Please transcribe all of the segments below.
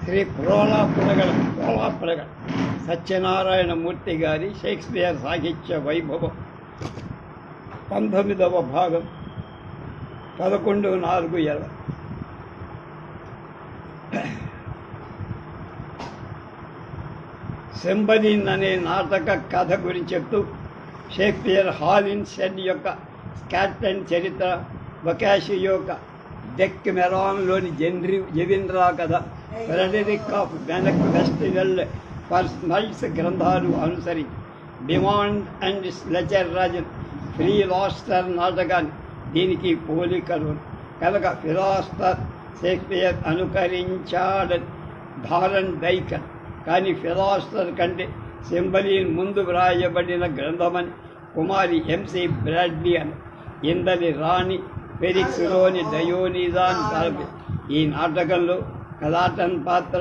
శ్రీ ప్రోలాపురగడ సత్యనారాయణమూర్తి గారి షేక్స్పియర్ సాహిత్య వైభవం 19వ భాగం 11/4/20. సెంబరీన్ అనే నాటక కథ గురించి చెప్తూ షేక్స్పియర్ హాలిన్ షెడ్ యొక్క స్కాట్లాండ్ చరిత్ర, బొకాషియో యొక్క డెక్ మెరాన్లోని జెవిన్రా కథ, ఫ్రెడరిక్ ఆఫ్ వెస్టివెల్ పర్సనల్స్ గ్రంథాలు అనుసరించి డిమాండ్ అండ్ స్లెచర్ రాజన్ ఫిలాస్టర్ నాటకాన్ని దీనికి పోలికలు కనుక ఫిలాస్టర్ షేక్స్పియర్ అనుకరించాడని ధారన్ దైకన్, కానీ ఫిలాస్టర్ కంటే సెంబరీన్ ముందు వ్రాయబడిన గ్రంథమని కుమారి ఎంసి బ్రాడ్లీ అని ఇందలి రాణి ఫెరిక్స్లోని డయోనిజాన్ తలపి. ఈ నాటకంలో కలాటన్ పాత్ర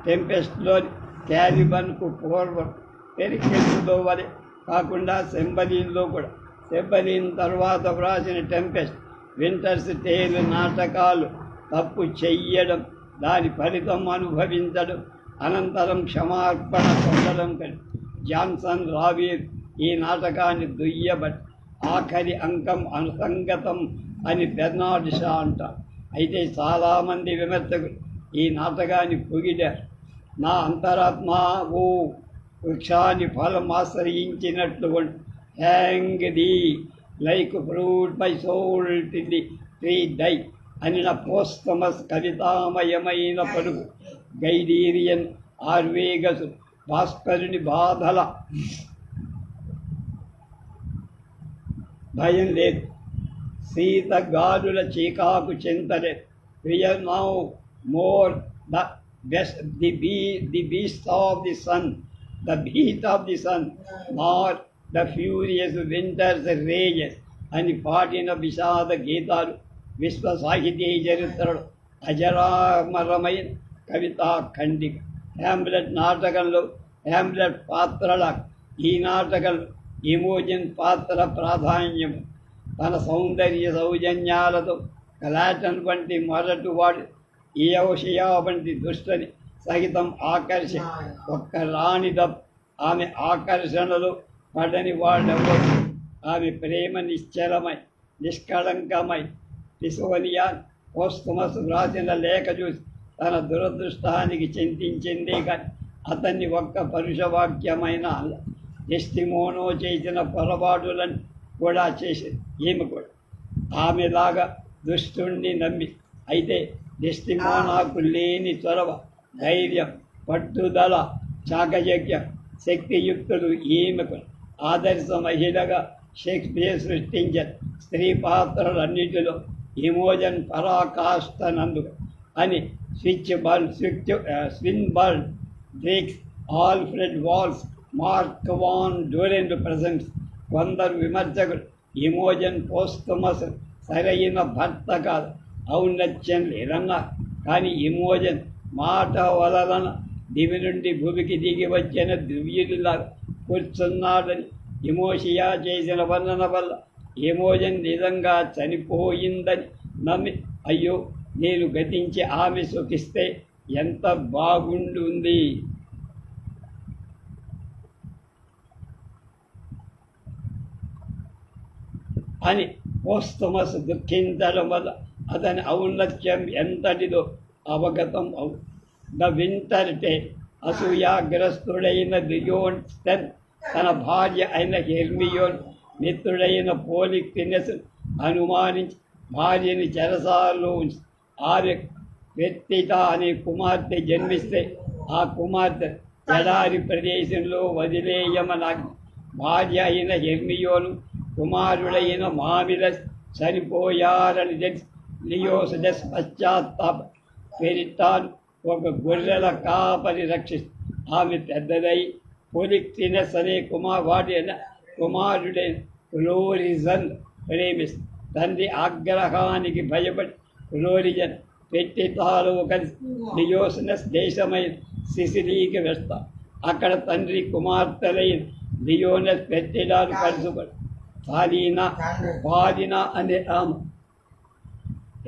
టెంపెస్ట్లోని క్యాలిబన్కు పూర్వం ఫెరిక్స్లో వలె కాకుండా సెంబరీన్లో కూడా సెంబరీన్ తర్వాత వ్రాసిన టెంపెస్ట్, వింటర్స్ టేల్ నాటకాలు తప్పు చెయ్యడం, దాని ఫలితం అనుభవించడం, అనంతరం క్షమార్పణ పొందడం కలిసి జాన్సన్ రాబీర్ ఈ నాటకాన్ని దుయ్యబట్టి ఆఖరి అంకం అనుసంగతం అని బెర్నార్డ్ షా అంటారు. అయితే చాలామంది విమర్శకులు ఈ నాటకాన్ని పొగిడారు. నా అంతరాత్మ ఓ వృక్షాన్ని ఫలం ఆశ్రయించినట్లు hang there like fruit my soul till the tree die అనిన పోస్తమస్ కవితామయమైన పలుకు గైడీరియన్ ఆర్వేగసు భాస్కరుని బాధల భయం లేదు, సీత గాలుల చీకాకు చింతలేదు. Fear no more the beast of the sun, the beat of the sun, nor the furious winter's rages అని పాడిన విషాద గీతాలు విశ్వ సాహితీ చరిత్రలో అజరామరమైన కవితా ఖండిక. హ్యామ్లెట్ నాటకంలో హ్యామ్లెట్ పాత్రల ఈ నాటకంలో ఇమోజన్ పాత్ర ప్రాధాన్యం. తన సౌందర్య సౌజన్యాలతో కలాటన్ వంటి మొరటువాడు ఇయోషియా వంటి దుష్టని సహితం ఆకర్షి ఒక్క రాణి ఆమె ఆకర్షణలో పడని వాడెవరు. ఆమె ప్రేమ నిశ్చలమై నిష్కళంకమై టిసోనియా పోస్తమస్ వ్రాసిన లేఖ చూసి తన దురదృష్టానికి చింతించిందే కానీ అతన్ని ఒక్క పరుషవాక్యమైన డెస్టిమోనో చేసిన పొరపాటులను కూడా చేసింది ఈమె కూడా ఆమెలాగా దుష్టుణ్ణి నమ్మి. అయితే డెస్టిమోనాకు లేని చొరవ, ధైర్యం, పట్టుదల, చాకచక్యం, శక్తియుక్తులు ఈమెకు ఆదర్శ మహిళగా షేక్స్పియర్ సృష్టించారు. స్త్రీ పాత్రలన్నిటిలో ఇమోజన్ పరాకాష్ఠనందుకు అని Swinburne, Drakes, Alfred Walls, Mark Van Doren presents. కొందరు విమర్శకులు ఇమోజన్ పోస్తమస్ సరైన భర్త కాదు, ఔన్నత్యం లేదన్నా, కానీ ఇమోజన్ మాట వలన దివి నుండి భూమికి దిగి వచ్చిన దివ్యుడిలా కూర్చున్నాడని ఇమోషియా చేసిన వర్ణన వల్ల ఇమోజన్ నిజంగా చనిపోయిందని నమ్మి అయ్యో నేను గతించి ఆమె సుఖిస్తే ఎంత బాగుంటుంది అని పోస్తమస్ దుఃఖించడం వల్ల అతని ఔన్నత్యం ఎంతటిదో అవగతం అవు. ద వింటర్ టేల్ అసూయాగ్రస్తుడైన లియోన్స్టన్ తన భార్య అయిన హెర్మియోన్ మిత్రుడైన పోలిక్టినస్ అనుమానించి భార్యని చెరసాలలో ఉంచి ఆమె వ్యక్తిత అనే కుమార్తె జన్మిస్తే ఆ కుమార్తె ఎడారి ప్రదేశంలో వదిలేయమనాగి. భార్య అయిన హెర్మియోను కుమారుడైన మామిలస్ చనిపోయారని తెలిసి లియోసిడస్ పశ్చాత్తాప పెరిటాన్ ఒక గొర్రెల కాపరి రక్షిస్తూ ఆమె పెద్దదై పోలిక్టినస్ అనే కుమారుడైన క్లోరిజన్ ప్రేమిస్తూ తండ్రి ఆగ్రహానికి భయపడి క్లోరిజన్ పెట్టితాలో కలిసి లియోసినస్ దేశమైన సిసిలీకి వెళ్తాం. అక్కడ తండ్రి కుమార్తెలైన లియోనస్ పెట్టిడాలు కలుసుపడి పాలినా అనే ఆమె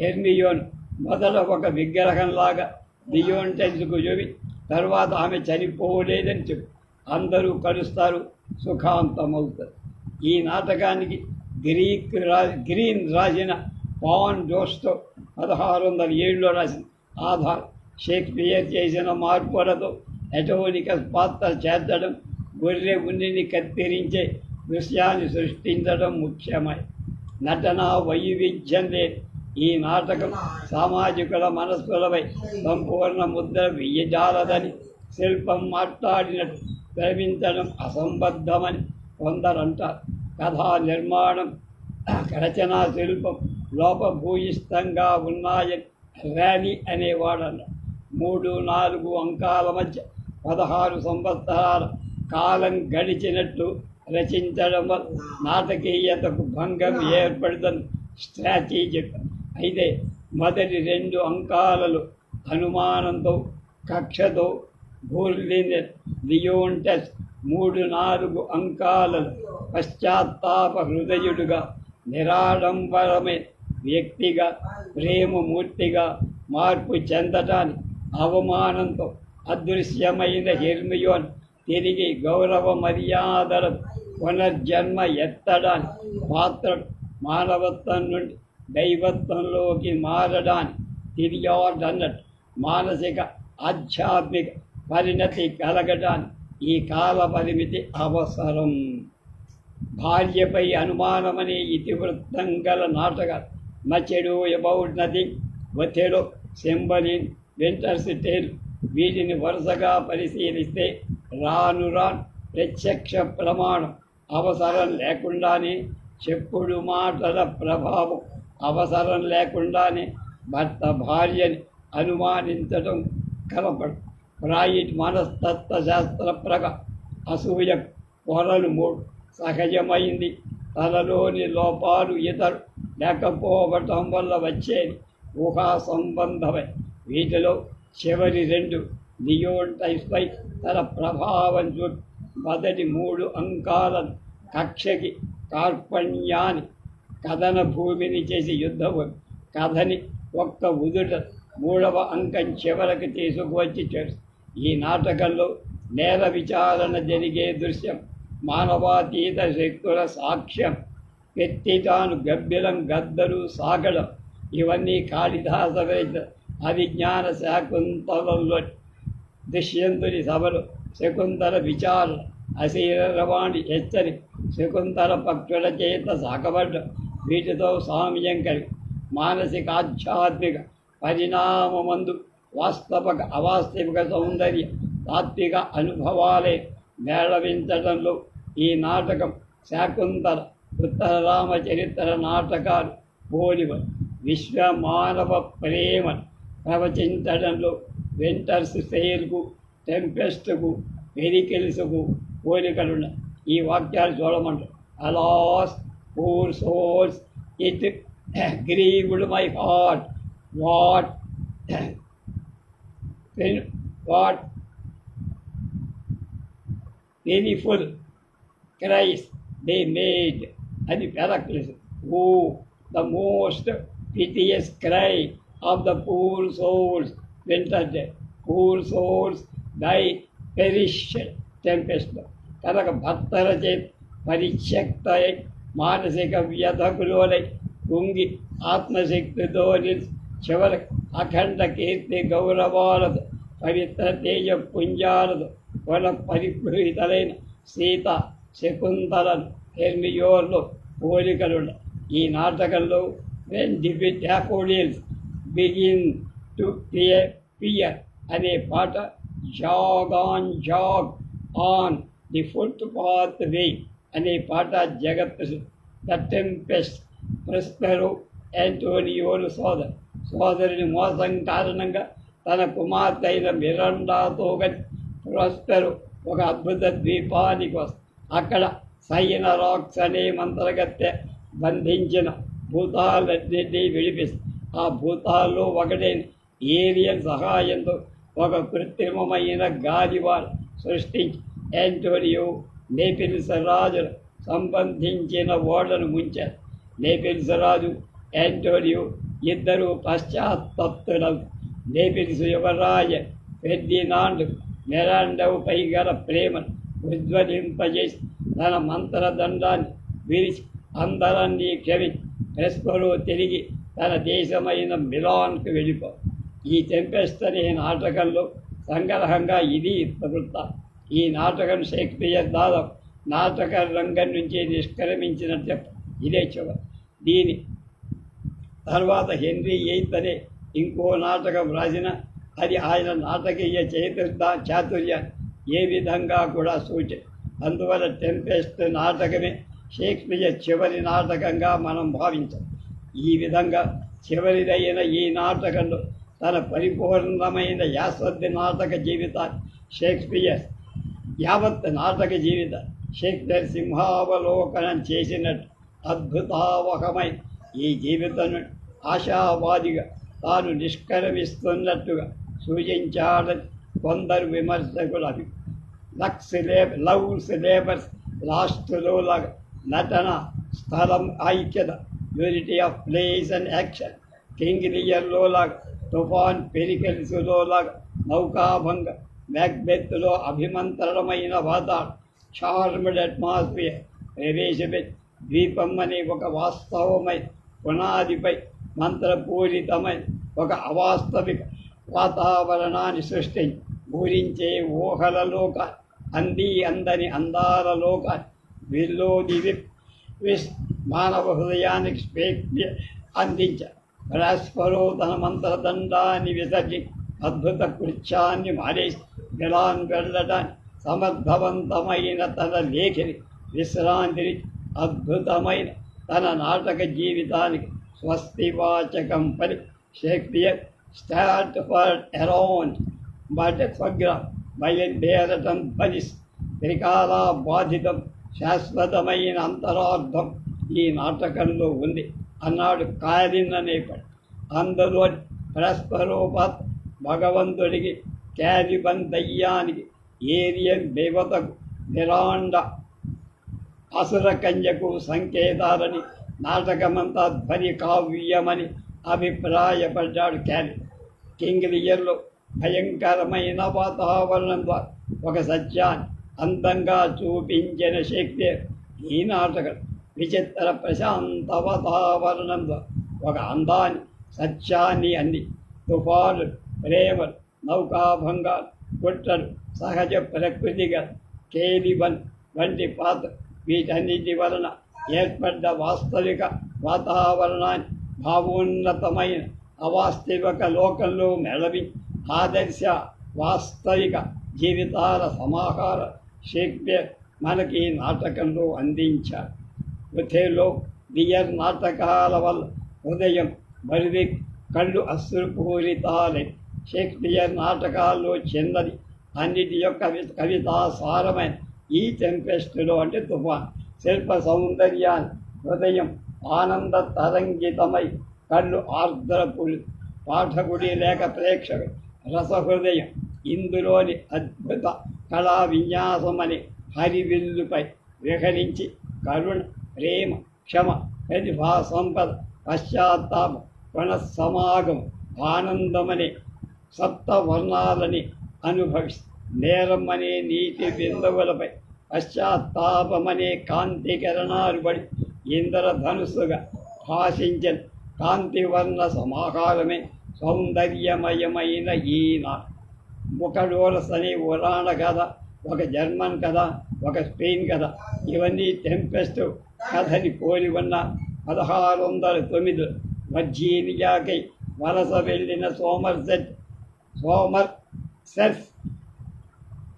హెర్మియోన్ మొదట ఒక విగ్రహంలాగా లియోనిటస్కు చూపి తర్వాత ఆమె చనిపోలేదని చెప్పి అందరూ కలుస్తారు, సుఖాంతమవుతారు. ఈ నాటకానికి గ్రీన్ రాసిన పాన్ జోస్తో 1607లో రాసిన ఆధార్. షేక్స్పియర్ చేసిన మార్పులతో ఎటోనికస్ పాత్ర చేర్చడం, గొర్రె ఉన్నిని కత్తిరించే దృశ్యాన్ని సృష్టించడం ముఖ్యమై నటన వైవిధ్యం లేదు. ఈ నాటకం సామాజికుల మనస్సులపై సంపూర్ణ ముద్ర వెయ్యజాలదని, శిల్పం మాట్లాడినట్టు ప్రేమించడం అసంబద్ధమని కొందరంటారు. కథా నిర్మాణం, రచనా శిల్పం లోపభూయిష్టంగా ఉన్నాయని ర్యానీ అనేవాడన్నాడు. 3-4 అంకాల మధ్య 16 సంవత్సరాల కాలం గడిచినట్టు రచించడం వల్ల నాటకీయతకు భంగం ఏర్పడుతుంది స్ట్రాటజీ చెప్పారు. అయితే మొదటి 2 అంకాలలో అనుమానంతో, కక్షతో బూర్లిన లియోనిటస్ 3-4 అంకాలలో పశ్చాత్తాప హృదయుడుగా, నిరాడంబరమైన వ్యక్తిగా, ప్రేమమూర్తిగా మార్పు చెందటానికి అవమానంతో అదృశ్యమైన హెర్మియోన్ తిరిగి గౌరవ మర్యాదల పునర్జన్మ ఎత్తడానికి, పాత్రలు మానవత్వం నుండి దైవత్వంలోకి మారడానికి తిరిగాడన్నట్టు మానసిక ఆధ్యాత్మిక పరిణతి కలగడానికి ఈ కాల పరిమితి అవసరం. భార్యపై అనుమానమనే ఇతివృత్తం గల నాటకాలు మచ్ అడూ అబౌట్ నథింగ్, ఒథెలో, సింబలిన్, వింటర్స్ టేల్ వీటిని వరుసగా పరిశీలిస్తే రాను ప్రత్యక్ష ప్రమాణం అవసరం లేకుండానే, చెప్పుడు మాటల ప్రభావం అవసరం లేకుండానే భర్త భార్యని అనుమానించడం కనపడు. ఫ్రాయిడ్ మనస్తత్వ శాస్త్ర ప్రకారం అసూయ పొరలు 3 సహజమైంది. తనలోని లోపాలు ఇతరు లేకపోవటం వల్ల వచ్చేది ఊహా సంబంధమై. వీటిలో చివరి 2 లియోనిటస్పై తన ప్రభావం చూపి మొదటి 3 అంకాలను కక్షకి, కార్పణ్యాన్ని, కథన భూమిని చేసి యుద్ధము కథని ఒక్క ఉదుట 3వ అంకం చివరకు తీసుకువచ్చి చేస్తుంది. ఈ నాటకంలో నేర విచారణ జరిగే దృశ్యం, మానవాతీత శక్తుల సాక్ష్యం, పెత్తితాను గబ్బిలం గద్దరు సాగడం ఇవన్నీ కాళిదాస అవిజ్ఞాన శాకుంతలంలో దుష్యంతుని సభలు, శకుంతల విచారణ, అశీరవాణి హెచ్చరి, శకుంతల పక్షుల చేత సాకబడ్డం వీటితో సామ్యం కలిగి మానసిక ఆధ్యాత్మిక పరిణామమందు వాస్తవిక అవాస్తవిక సౌందర్య తాత్విక అనుభవాలే మేళవించడంలో ఈ నాటకం శాకుంతల, ఉత్తర రామచరిత్ర నాటకాలు పోలివ. విశ్వమానవ ప్రేమను ప్రవచించడంలో వింటర్స్ టేల్కు, టెంపెస్ట్కు, పెరికిల్స్కు పోలికలున్నాయి. ఈ వాక్యాలు చూడమంటారు. Alas poor souls it grieved my heart, what painful cries they made. And Pericles, oh, the most piteous cry of the poor souls, wintered, poor souls, thy perished tempest. కనుక భర్తల చేత పరిత్యక్తై మానసిక వ్యధకులోనై కుంగి ఆత్మశక్తితో చివరి అఖండ కీర్తి గౌరవాలతో పవిత్ర తేజ పుంజాలతో పరిపూరితలైన సీత, శకుంతలను హెర్మియోన్లో పోలికలున్న ఈ నాటకంలో when daffodils begin to peer అనే పాట, jog on the foot path way అనే పాట జగత్, ద టెంపెస్ట్ ప్రస్పెరో యాంటోనియోను సోదరుని మోసం కారణంగా తన కుమార్తె అయిన మిరాండాతో కలిసి ప్రాస్పెరో ఒక అద్భుత ద్వీపానికి వస్తుంది. అక్కడ సైన రాక్స్ అనే మంత్రగత్తె బంధించిన భూతాలన్నింటినీ విడిపిస్తుంది. ఆ భూతాల్లో ఒకటైన ఏరియల్ సహాయంతో ఒక కృత్రిమమైన గాలివాన సృష్టించి యాంటోనియో నేపిల్స్ రాజును సంబంధించిన ఓడను ముంచారు. నేపిల్స్ రాజు యాంటోనియో ఇద్దరు పశ్చాత్తప్తులకు నేపిల్స్ యువరాజ ఫెర్డినాండ్ మెరాండవుపై గల ప్రేమను ఉజ్వలింపజేసి తన మంత్రదండాన్ని విరిచి అందరాన్ని క్షమించి ప్రెస్పరో తిరిగి తన దేశమైన మిలాన్కు వెళ్ళిపో. ఈ టెంపెస్ట్ అనే నాటకంలో సంగ్రహంగా ఇది వృత్త. ఈ నాటకం షేక్స్పియర్ దాదాపు నాటక రంగం నుంచి నిష్క్రమించినట్టు ఇదే చివరి. దీని తర్వాత హెన్రీ ఎయిత్ అనే ఇంకో నాటకం రాసిన అది ఆయన నాటకీయ చాతుర్యాన్ని ఏ విధంగా కూడా సూచన. అందువల్ల టెంపెస్ట్ నాటకమే షేక్స్పియర్ చివరి నాటకంగా మనం భావించాం. ఈ విధంగా చివరిదైన ఈ నాటకంలో తన పరిపూర్ణమైన యావత్ నాటక జీవితాన్ని షేక్స్పియర్ షేక్స్పియర్ సింహావలోకనం చేసినట్టు అద్భుతావహమైన ఈ జీవితం ఆశావాదిగా తాను నిష్క్రమిస్తున్నట్టుగా సూచించాడని కొందరు విమర్శకులు లవ్ సిలేబస్ లాస్ట్లో లాగా నటన, స్థలం, ఐక్యత, unity of place and action, king లియర్లో లాగా, తుఫాన్ పెరికల్స్లో లాగా, నౌకాభంగ, మ్యాక్బెత్లో అభిమంత్రణమైన వాతావరణం, చార్మ్డ్ అట్మాస్ఫియర్ ప్రవేశపెట్టి ద్వీపం అనే ఒక వాస్తవమైన పునాదిపై మంత్రపూరితమైన ఒక అవాస్తవిక వాతావరణాన్ని సృష్టించి పూరించే ఊహల లోకాన్ని అందని అందాల లోకాన్ని విల్లోది మానవ హృదయానికి స్ఫూర్తి అందించారు. పరస్పరో తన మంత్రదండాన్ని విసర్జి అద్భుత కృత్యాన్ని మారేసి మిలాన్ వెళ్ళడానికి సమర్థవంతమైన తన లేఖని విశ్రాంతిని అద్భుతమైన తన నాటక జీవితానికి స్వస్తివాచకం పలి షేక్స్పియర్ స్టార్ట్ ఫర్ అరౌండ్ బట్ స్వగ్రం బయలుదేరటం ఫలిస్ త్రికాల బాధితం శాశ్వతమైన అంతరార్థం ఈ నాటకంలో ఉంది అన్నాడు కాలిన్ అనేపటి. అందులో పరస్పరోపాత్ భగవంతుడికి, క్యాలిబన్ దయ్యానికి, ఏరియన్ దేవతకు, మిరాండ అసుర కన్యకు సంకేతాలని నాటకమంతా ధ్వని కావ్యమని అభిప్రాయపడ్డాడు క్యాలిన్. కింగ్ లియర్లో భయంకరమైన వాతావరణం ద్వారా ఒక సత్యాన్ని అందంగా చూపించిన షేక్స్పియర్ ఈ నాటకం విచిత్ర ప్రశాంత వాతావరణం ద్వారా ఒక అందాన్ని, సత్యాన్ని అంది. తుఫాను, ప్రేమలు, నౌకాభంగాలు, కుట్రలు, సహజ ప్రకృతిగా కేలిబన్ వంటి పాత్ర వీటన్నిటి వలన ఏర్పడ్డ వాస్తవిక వాతావరణాన్ని భావోన్నతమైన అవాస్తవిక లోకంలో మెళవి ఆదర్శ వాస్తవిక జీవితాల సమాహార షేక్స్పియర్ మనకి నాటకంలో అందించారు. ఒథెల్లో, లియర్ నాటకాల వల్ల హృదయం బరిది, కళ్ళు అశ్రుపూరితాలై షేక్స్పియర్ నాటకాల్లో చిన్నది అన్నిటి యొక్క కవితా సారమైన ఈ టెంపెస్ట్లో అంటే తుఫాన్ శిల్ప సౌందర్యాన్ని హృదయం ఆనంద తరంగితమై కళ్ళు ఆర్ద్రపులు పాఠకుడి లేక ప్రేక్షకుడు రసహృదయం ఇందులోని అద్భుత కళా విన్యాసమని హరివిల్లుపై విహరించి కరుణ, ప్రేమ, క్షమ, ప్రతిభా సంపద, పశ్చాత్తాపం, పునఃసమాగం, ఆనందమనే సప్తవర్ణాలని అనుభవిస్తూ నేరం అనే నీటి బిందువులపై పశ్చాత్తాపమనే కాంతి కిరణాలు పడి ఇంద్రధనుస్సుగా భాషించిన కాంతివర్ణ సమాహారమే సౌందర్యమయమైన ఈనాడు. బుకడోరస్ అనే పురాణ కథ, ఒక జర్మన్ కథ, ఒక స్పెయిన్ కథ, ఇవన్నీ టెంపెస్ట్ కథని పోలి ఉన్న 1609 వర్జీనియాకై వలస వెళ్ళిన సోమర్సెట్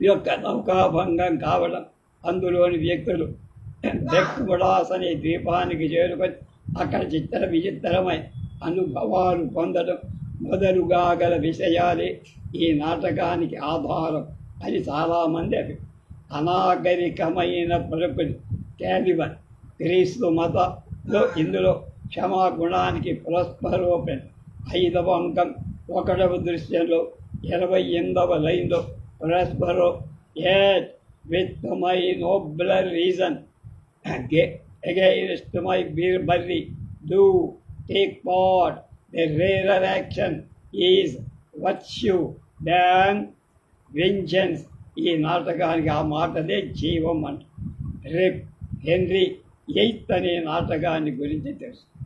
యొక్క నౌకాభంగం కావడం, అందులోని వ్యక్తులు బెక్ముడాస్ అనే ద్వీపానికి చేరుకొని అక్కడ విచిత్రమైన అనుభవాలు పొందడం మొదలుగా గల విషయాలే ఈ నాటకానికి ఆధారం అని చాలామంది అనాగరికమైన ప్రకృతి క్యాలిబన్ క్రీస్తు మతంలో ఇందులో క్షమాగుణానికి పురస్పరోపణ 5వ అంకం 1వ దృశ్యంలో 28వ లైన్లో పురస్పరో yet with my nobler reason against my barely do take part the rarer action is virtue than vengeance. ఈ నాటకానికి ఆ మాటదే జీవం అంట. రేపు హెన్రీ ఎయిత్ అనే నాటకాన్ని గురించి తెలుసు.